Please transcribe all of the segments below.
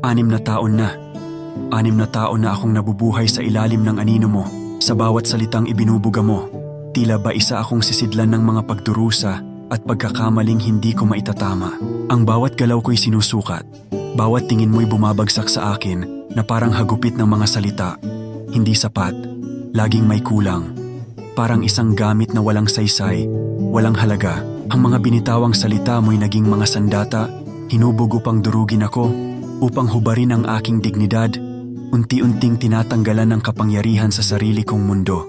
6 na taon na. 6 na taon na akong nabubuhay sa ilalim ng anino mo. Sa bawat salitang ibinubuga mo, tila ba isa akong sisidlan ng mga pagdurusa at pagkakamaling hindi ko maitatama. Ang bawat galaw ko'y sinusukat. Bawat tingin mo'y bumabagsak sa akin na parang hagupit ng mga salita. Hindi sapat, laging may kulang. Parang isang gamit na walang saysay, walang halaga. Ang mga binitawang salita mo'y naging mga sandata, hinubog upang durugin ako, upang hubarin ang aking dignidad, unti-unting tinatanggalan ng kapangyarihan sa sarili kong mundo.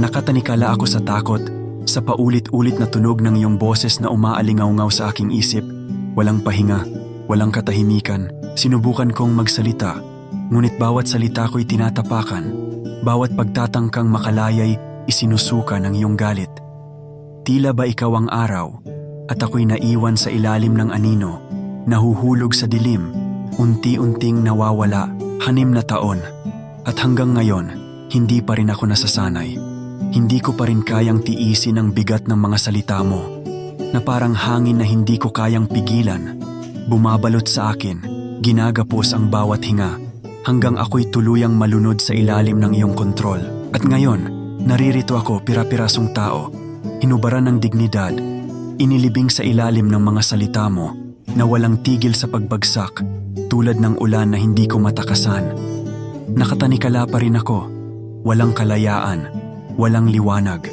Nakatanikala ako sa takot, sa paulit-ulit na tunog ng iyong boses na umaalingaw-ngaw sa aking isip. Walang pahinga, walang katahimikan. Sinubukan kong magsalita, ngunit bawat salita ko'y tinatapakan. Bawat pagtatangkang makalayay, isinusuka ng iyong galit. Tila ba ikaw ang araw, at ako'y naiwan sa ilalim ng anino, nahuhulog sa dilim, unti-unting nawawala. 6 na taon, at hanggang ngayon, hindi pa rin ako nasasanay. Hindi ko pa rin kayang tiisin ang bigat ng mga salita mo, na parang hangin na hindi ko kayang pigilan. Bumabalot sa akin, ginagapos ang bawat hinga, hanggang ako'y tuluyang malunod sa ilalim ng iyong kontrol. At ngayon, naririto ako pira-pirasong tao, hinubaran ng dignidad, inilibing sa ilalim ng mga salita mo, na walang tigil sa pagbagsak, tulad ng ulan na hindi ko matakasan. Nakatanikala pa rin ako, walang kalayaan, walang liwanag.